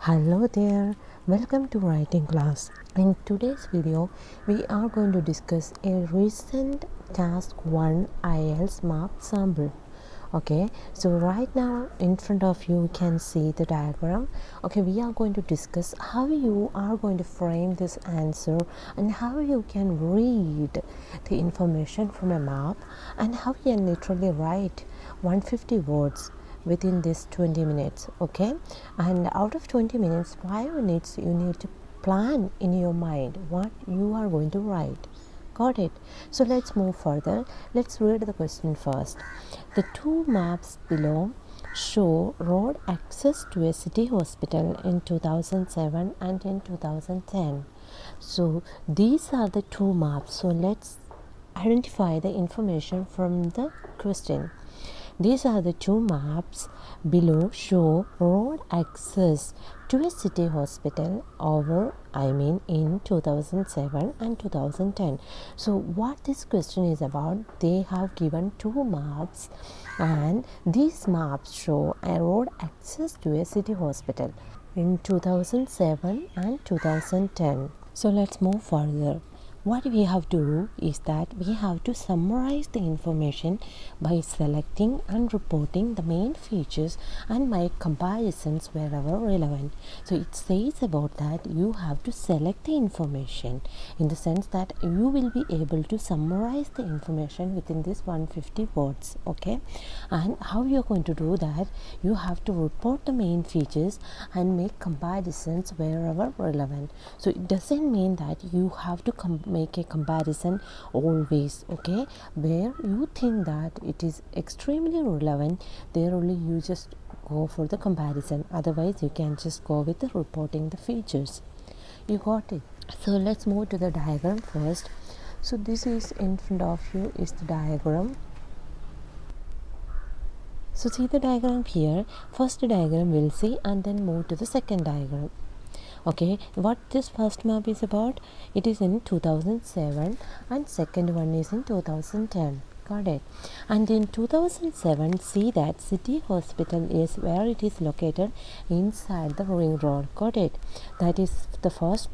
Hello there, welcome to writing class. In today's video, we are going to discuss a recent task 1 IELTS map sample. Okay, so right now in front of you can see the diagram. Okay, we are going to discuss how you are going to frame this answer and how you can read the information from a map and how you can literally write 150 words within this 20 minutes. Okay, and out of 20 minutes, 5 minutes you need to plan in your mind what you are going to write. Got it? So let's move further. Let's read the question first. The two maps below show road access to a city hospital in 2007 and in 2010. So these are the two maps. So let's identify the information from the question. These are the two maps below show road access to a city hospital in 2007 and 2010. So what this question is about, they have given two maps and these maps show a road access to a city hospital in 2007 and 2010. So let's move further. What we have to do is that we have to summarize the information by selecting and reporting the main features and make comparisons wherever relevant. So it says about that you have to select the information in the sense that you will be able to summarize the information within this 150 words. Okay, and how you are going to do that, you have to report the main features and make comparisons wherever relevant. So it doesn't mean that you have to make a comparison always. Okay, where you think that it is extremely relevant, there only you just go for the comparison. Otherwise you can just go with the reporting the features. You got it? So let's move to the diagram first. So this is in front of you is the diagram. So see the diagram here. First diagram we'll see and then move to the second diagram. Okay, what this first map is about, it is in 2007 and second one is in 2010. Got it? And in 2007, see that city hospital is where it is located inside the ring road. Got it? That is the first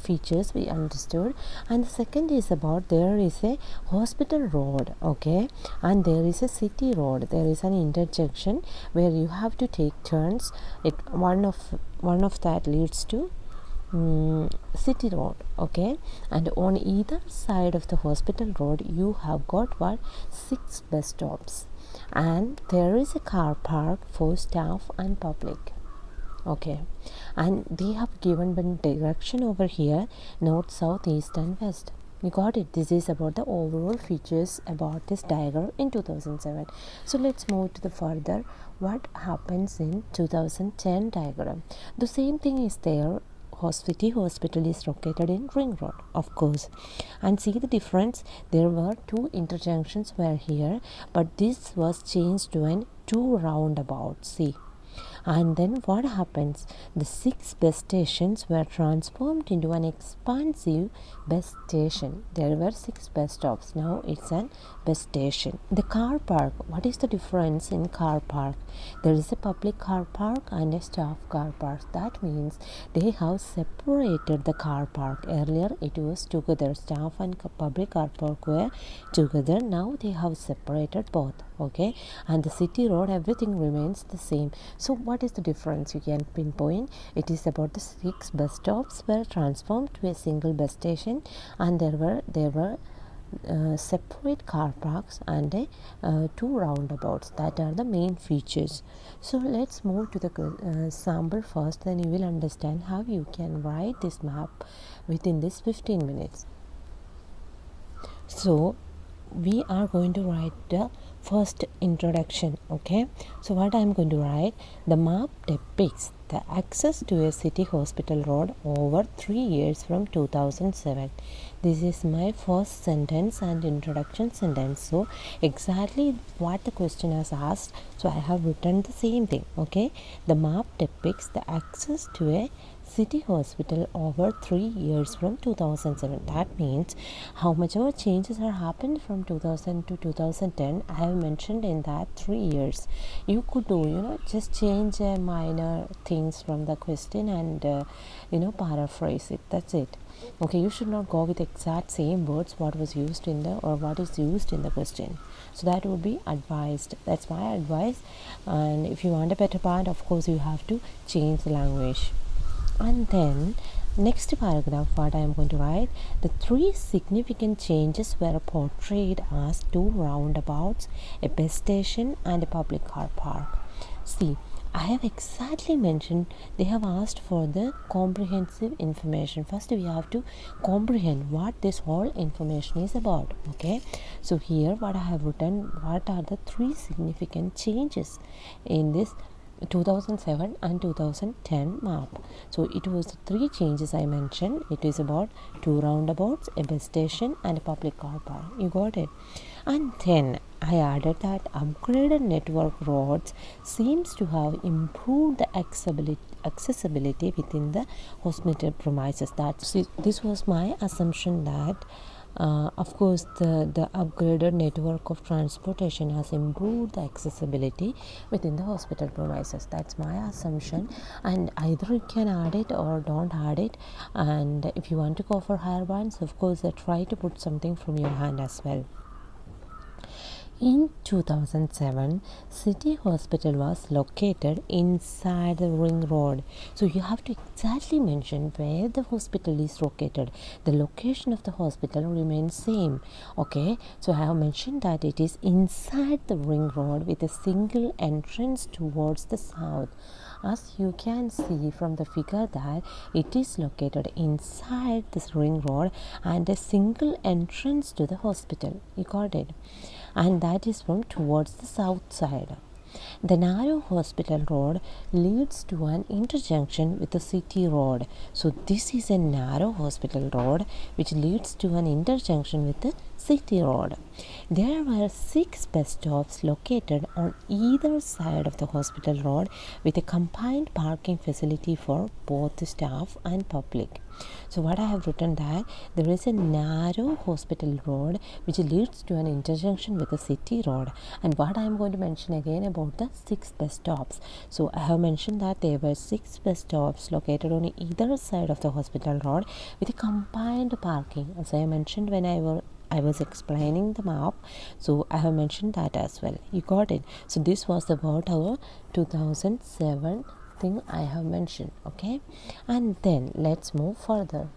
features we understood. And the second is about there is a hospital road. Okay, and there is a city road. There is an intersection where you have to take turns. One of that leads to city road. Okay, and on either side of the hospital road you have got 6 bus stops, and there is a car park for staff and public. Okay, and they have given one direction over here: north, south, east and west. You got it? This is about the overall features about this diagram in 2007. So let's move to the further what happens in 2010 diagram. The same thing is there. City hospital is located in ring road, of course, and see the difference. There were 2 interjunctions were here, but this was changed to an 2 roundabouts. See, and then what happens, the 6 bus stations were transformed into an expansive bus station. There were 6 bus stops, now it's an bus station. The car park, what is the difference in car park? There is a public car park and a staff car park. That means they have separated the car park. Earlier it was together, staff and public car park were together. Now they have separated both. Okay, and the city road, everything remains the same. So what is the difference? You can pinpoint. It is about the 6 bus stops were transformed to a single bus station, and there were separate car parks and 2 roundabouts. That are the main features. So let's move to the sample first, then you will understand how you can write this map within this 15 minutes. So we are going to write the first introduction. Okay, so what I am going to write, the map depicts the access to a city hospital road over 3 years from 2007. This is my first sentence and introduction sentence. So exactly what the question has asked, so I have written the same thing. Okay, the map depicts the access to a city hospital over 3 years from 2007. That means how much ever changes are happened from 2000 to 2010, I have mentioned in that 3 years. You could do, just change minor things from the question and paraphrase it. That's it. Okay, you should not go with exact same words what was used in the or what is used in the question. So that would be advised. That's my advice. And if you want a better part, of course you have to change the language. And then next paragraph, what I am going to write, the three significant changes were portrayed as two roundabouts, a bus station and a public car park. See, I have exactly mentioned they have asked for the comprehensive information. First we have to comprehend what this whole information is about. Okay, so here what I have written, what are the three significant changes in this 2007 and 2010 map. So it was three changes I mentioned. It is about two roundabouts, a bus station and a public car park. You got it. And then I added that upgraded network roads seems to have improved the accessibility within the hospital premises. This was my assumption that of course the upgraded network of transportation has improved the accessibility within the hospital premises. That's my assumption, and either you can add it or don't add it. And if you want to go for higher ones, of course try to put something from your hand as well. In 2007, City Hospital was located inside the ring road. So you have to exactly mention where the hospital is located. The location of the hospital remains same. Okay, so I have mentioned that it is inside the ring road with a single entrance towards the south. As you can see from the figure that it is located inside this ring road and a single entrance to the hospital. You got it? And that is from towards the south side. The narrow hospital road leads to an interjunction with the city road. So this is a narrow hospital road which leads to an interjunction with the city road. There were 6 bus stops located on either side of the hospital road with a combined parking facility for both the staff and public. So what I have written that there is a narrow hospital road which leads to an interjunction with the city road. And what I am going to mention again about the 6 bus stops. So I have mentioned that there were 6 bus stops located on either side of the hospital road with a combined parking. As I mentioned when I was explaining the map, so I have mentioned that as well. You got it. So this was about our 2007 thing I have mentioned. Okay, and then let's move further.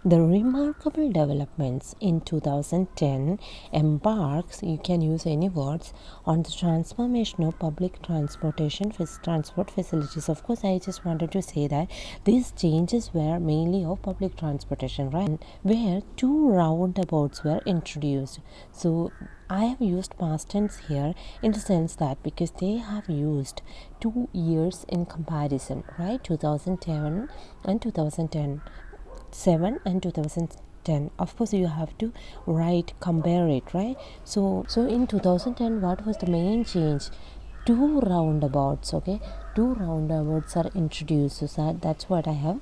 The remarkable developments in 2010 embarks, you can use any words, on the transformation of public transportation transport facilities. Of course, I just wanted to say that these changes were mainly of public transportation, right? Where 2 roundabouts were introduced. So I have used past tense here in the sense that because they have used 2 years in comparison, right? 2010 and 2010. 7 and 2010. Of course you have to compare it, right? So in 2010, what was the main change? 2 roundabouts. Okay, 2 roundabouts are introduced. So that's what I have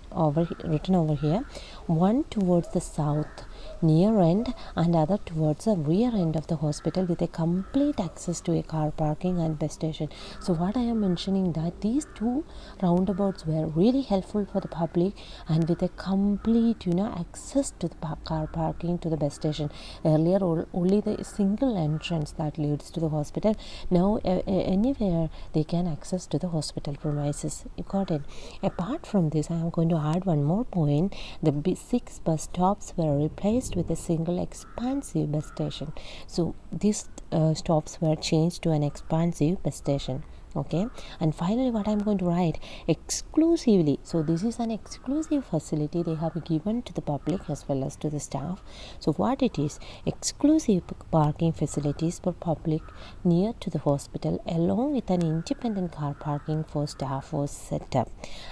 written over here. One towards the south near end and other towards the rear end of the hospital with a complete access to a car parking and bus station. So what I am mentioning that these 2 roundabouts were really helpful for the public and with a complete access to the car parking to the bus station. Earlier only the single entrance that leads to the hospital. Now anywhere they can access to the hospital premises. You got it. Apart from this, I am going to add one more point. The 6 bus stops were replaced with a single expansive bus station. So these stops were changed to an expansive bus station. Okay, and finally what I'm going to write, exclusively. So this is an exclusive facility they have given to the public as well as to the staff. So what it is, exclusive parking facilities for public near to the hospital along with an independent car parking for staff was set up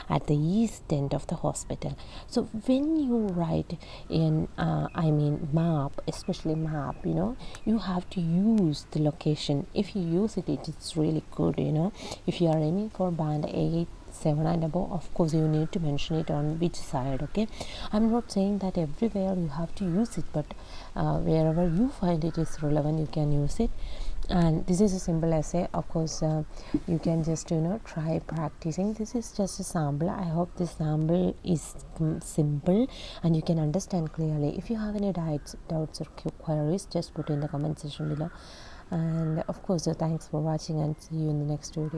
at the east end of the hospital. So when you write in map, especially map, you have to use the location. If you use it, it's really good. If you are aiming for band 8, 7 and above, of course you need to mention it on which side. Okay, I'm not saying that everywhere you have to use it, but wherever you find it is relevant, you can use it. And this is a simple essay. Of course you can just try practicing. This is just a sample. I hope this sample is simple and you can understand clearly. If you have any doubts or queries, just put in the comment section below. And of course thanks for watching, and see you in the next video.